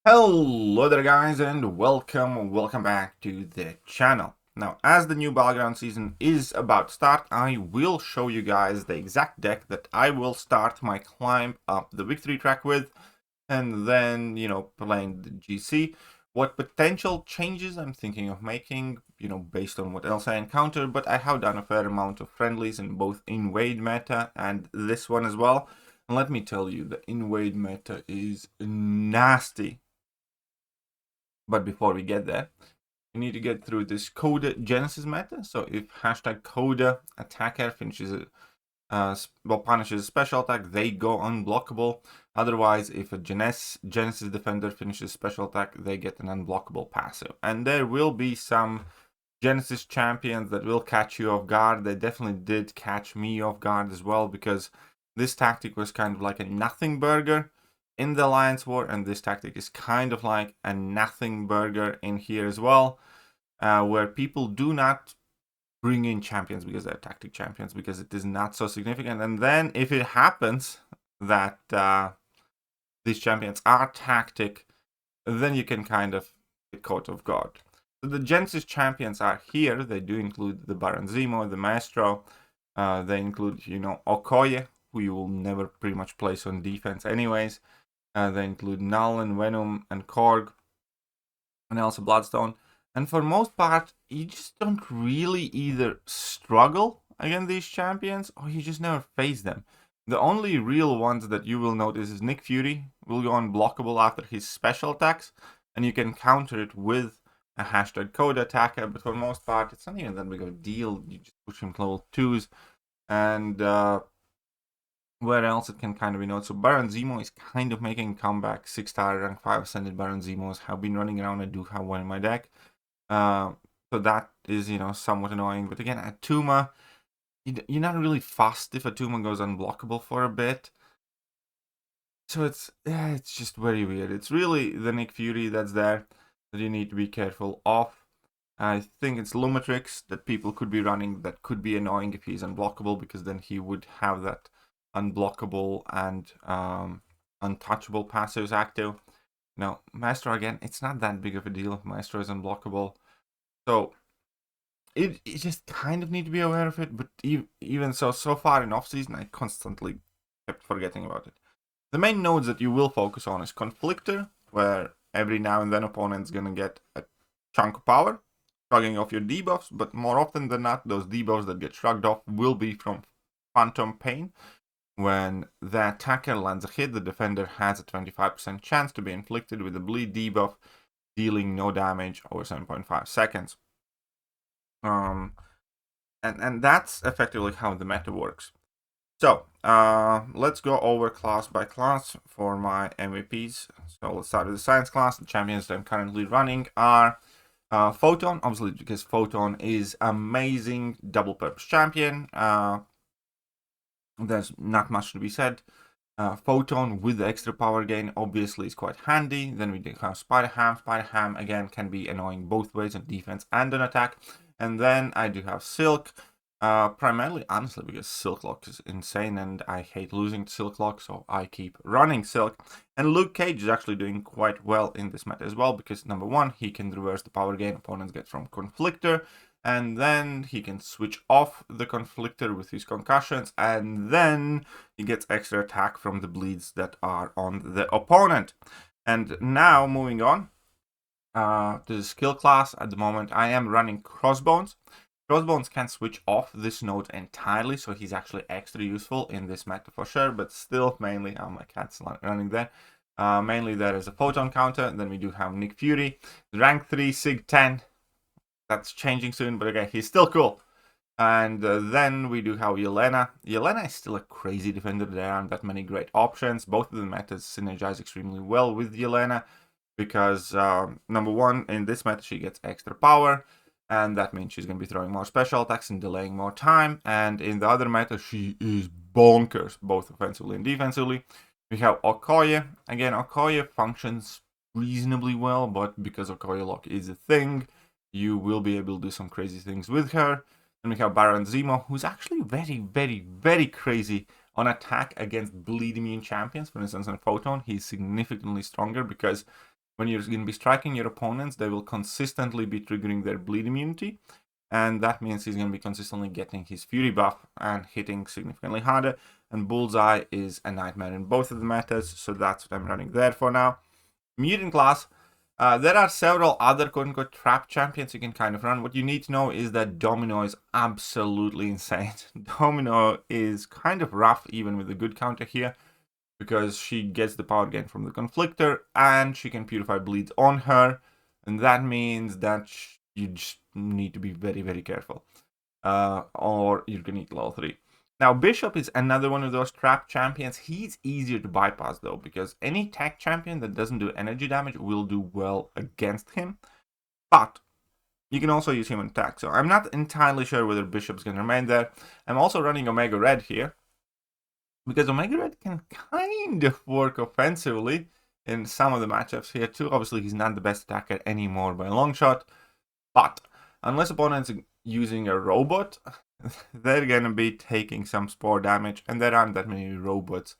Hello there guys and welcome back to the channel. Now as the new Battleground season is about to start, I will show you guys the exact deck that I will start my climb up the victory track with, and then, playing the GC. What potential changes I'm thinking of making, based on what else I encounter, but I have done a fair amount of friendlies in both Invade meta and this one as well. And let me tell you, the Invade meta is nasty. But before we get there, we need to get through this Coda Genesis meta. So if hashtag Coda attacker finishes punishes a special attack, they go unblockable. Otherwise, if a Genesis defender finishes special attack, they get an unblockable passive. And there will be some Genesis champions that will catch you off guard. They definitely did catch me off guard as well, because this tactic was kind of like a nothing burger in the Alliance War, and this tactic is kind of like a nothing burger in here as well, where people do not bring in champions because they're tactic champions, because it is not so significant. And then if it happens that these champions are tactic, then you can kind of get caught off guard. So the Genesis champions are here. They do include the Baron Zemo, the Maestro. They include, Okoye, who you will never pretty much place on defense anyways. They include Null and Venom and Korg, and also Bloodstone. And for most part, you just don't really either struggle against these champions, or you just never face them. The only real ones that you will notice is Nick Fury will go unblockable after his special attacks, and you can counter it with a hashtag Coda attacker, but for most part, it's not even that big of a deal. You just push him to level 2s, and where else it can kind of be noted. So Baron Zemo is kind of making a comeback. 6-star rank 5 ascended Baron Zemos have been running around. I do have one in my deck. So that is, somewhat annoying. But again, Atuma, you're not really fussed if Atuma goes unblockable for a bit. So it's just very weird. It's really the Nick Fury that's there that you need to be careful of. I think it's Lumatrix that people could be running that could be annoying if he's unblockable, because then he would have that unblockable and untouchable passives active. Now, Maestro, again, it's not that big of a deal if Maestro is unblockable. So, you just kind of need to be aware of it. But even so far in off-season, I constantly kept forgetting about it. The main nodes that you will focus on is Conflictor, where every now and then opponent's going to get a chunk of power, shrugging off your debuffs, but more often than not, those debuffs that get shrugged off will be from Phantom Pain. When the attacker lands a hit, the defender has a 25% chance to be inflicted with a bleed debuff, dealing no damage over 7.5 seconds. And that's effectively how the meta works. So, let's go over class by class for my MVPs. So let's start with the science class. The champions that I'm currently running are Photon, obviously because Photon is amazing double purpose champion. There's not much to be said. Photon with the extra power gain obviously is quite handy. Then we do have Spider-Ham. Spider-Ham again can be annoying both ways on defense and on attack. And then I do have Silk, primarily honestly because Silk Lock is insane and I hate losing to Silk Lock, so I keep running Silk. And Luke Cage is actually doing quite well in this meta as well, because number one, he can reverse the power gain opponents get from Conflictor, and then he can switch off the Conflictor with his concussions, and then he gets extra attack from the bleeds that are on the opponent. And now, moving on to the skill class, at the moment I am running Crossbones. Crossbones can switch off this node entirely, so he's actually extra useful in this meta for sure, but still mainly, my cat's running there. Mainly there is a Photon counter. Then we do have Nick Fury, rank 3, Sig 10. That's changing soon, but again, he's still cool. And then we do have Yelena. Yelena is still a crazy defender. There aren't that many great options. Both of the metas synergize extremely well with Yelena, because number one, in this meta she gets extra power, and that means she's going to be throwing more special attacks and delaying more time. And in the other meta, she is bonkers, both offensively and defensively. We have Okoye. Again, Okoye functions reasonably well, but because Okoye lock is a thing, you will be able to do some crazy things with her. And we have Baron Zemo, who's actually very, very, very crazy on attack against bleed immune champions. For instance, on Photon, he's significantly stronger because when you're going to be striking your opponents, they will consistently be triggering their bleed immunity. And that means he's going to be consistently getting his Fury buff and hitting significantly harder. And Bullseye is a nightmare in both of the metas, so that's what I'm running there for now. Mutant class, there are several other quote-unquote trap champions you can kind of run. What you need to know is that Domino is absolutely insane. Domino is kind of rough even with a good counter here, because she gets the power gain from the Conflictor, and she can purify bleeds on her, and that means that you just need to be very, very careful, or you're gonna need level 3. Now, Bishop is another one of those trap champions. He's easier to bypass, though, because any tech champion that doesn't do energy damage will do well against him, but you can also use him in attack, so I'm not entirely sure whether Bishop's gonna remain there. I'm also running Omega Red here, because Omega Red can kind of work offensively in some of the matchups here too. Obviously, he's not the best attacker anymore by a long shot, but unless opponents are using a robot, they're gonna be taking some spore damage, and there aren't that many robots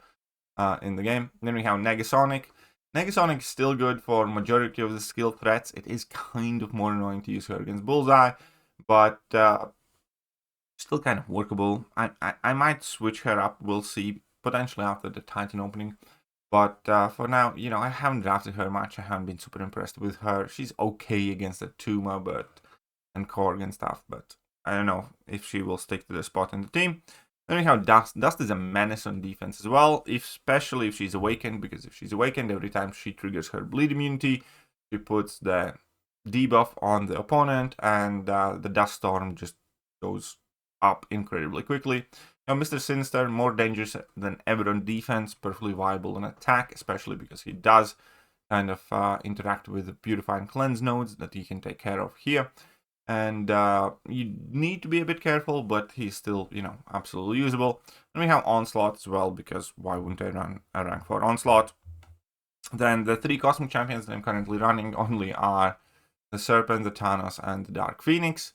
in the game. Then we have Negasonic. Negasonic is still good for majority of the skill threats. It is kind of more annoying to use her against Bullseye, but still kind of workable. I might switch her up. We'll see, potentially after the Titan opening. But for now, you know, I haven't drafted her much. I haven't been super impressed with her. She's okay against the Tuma and Korg and stuff, but I don't know if she will stick to the spot in the team. Then we have Dust. Dust is a menace on defense as well, especially if she's awakened, because if she's awakened, every time she triggers her bleed immunity, she puts the debuff on the opponent, and the Dust Storm just goes up incredibly quickly. Now, Mr. Sinister, more dangerous than ever on defense, perfectly viable on attack, especially because he does kind of interact with the Purify and Cleanse nodes that he can take care of here. And you need to be a bit careful, but he's still, you know, absolutely usable. And we have Onslaught as well, because why wouldn't I run a rank 4 Onslaught? Then the 3 Cosmic Champions that I'm currently running only are the Serpent, the Thanos, and the Dark Phoenix.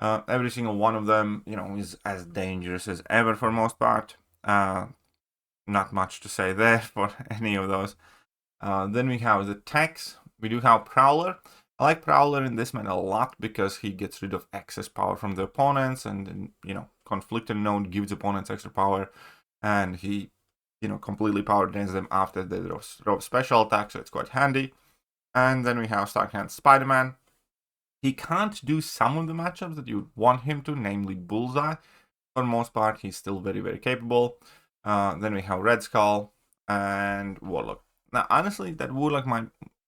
Every single one of them, you know, is as dangerous as ever for most part. Not much to say there for any of those. Then we have the techs. We do have Prowler. I like Prowler in this man a lot because he gets rid of excess power from the opponents, and you know, Conflictor node gives opponents extra power, and he, you know, completely power drains them after they throw special attack, so it's quite handy. And then we have Starkhand Spider-Man. He can't do some of the matchups that you want him to, namely Bullseye. For the most part, he's still very, very capable. Then we have Red Skull and Warlock. Now, honestly, that Warlock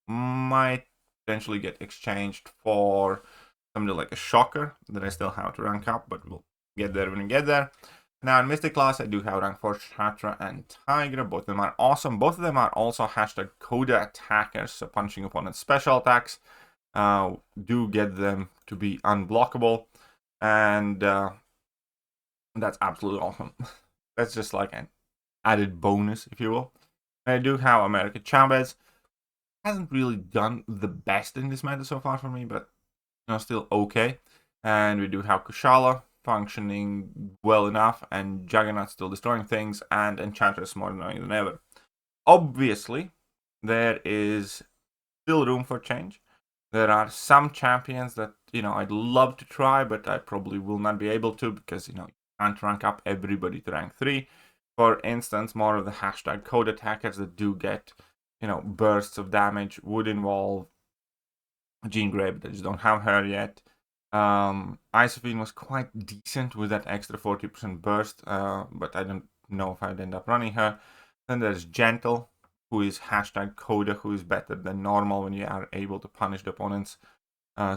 might potentially get exchanged for something like a Shocker that I still have to rank up, but we'll get there when we get there. Now, in Mystic class, I do have rank 4 Shatra and Tigra. Both of them are awesome. Both of them are also hashtag Coda attackers, so punching opponents' special attacks do get them to be unblockable, and that's absolutely awesome. That's just like an added bonus, if you will. I do have America Chavez. Hasn't really done the best in this meta so far for me, but you know, still okay. And we do have Kushala functioning well enough, and Juggernaut still destroying things, and Enchantress more annoying than ever. Obviously, there is still room for change. There are some champions that, you know, I'd love to try, but I probably will not be able to, because, you know, you can't rank up everybody to rank 3. For instance, more of the hashtag code attackers that do get, you know, bursts of damage would involve Jean Grey, but I just don't have her yet. Isophine was quite decent with that extra 40% burst, but I don't know if I'd end up running her. Then there's Gentle, who is hashtag Coda, who is better than normal when you are able to punish the opponent's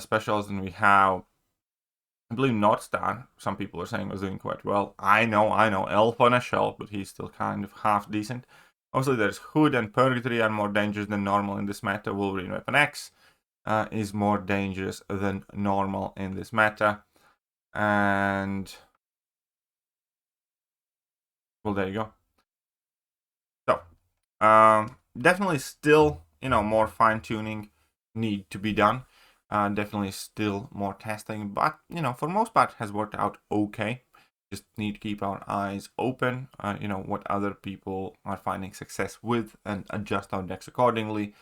specials. And we have, I believe, Northstar, some people are saying was doing quite well. I know, Elf on a Shelf, but he's still kind of half decent. Also, there's Hood and Purgatory are more dangerous than normal in this meta. Wolverine Weapon X is more dangerous than normal in this meta. And, well, there you go. So, definitely still, you know, more fine-tuning need to be done. Definitely still more testing, but, you know, for most part has worked out okay. Just need to keep our eyes open, you know, what other people are finding success with, and adjust our decks accordingly.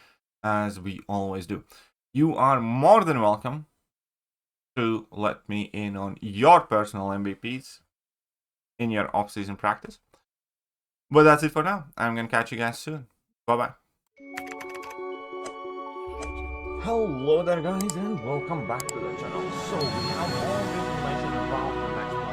as we always do. You are more than welcome to let me in on your personal MVPs in your off-season practice. But that's it for now. I'm going to catch you guys soon. Bye-bye. Hello there guys and welcome back to the channel. So we have all the information about the next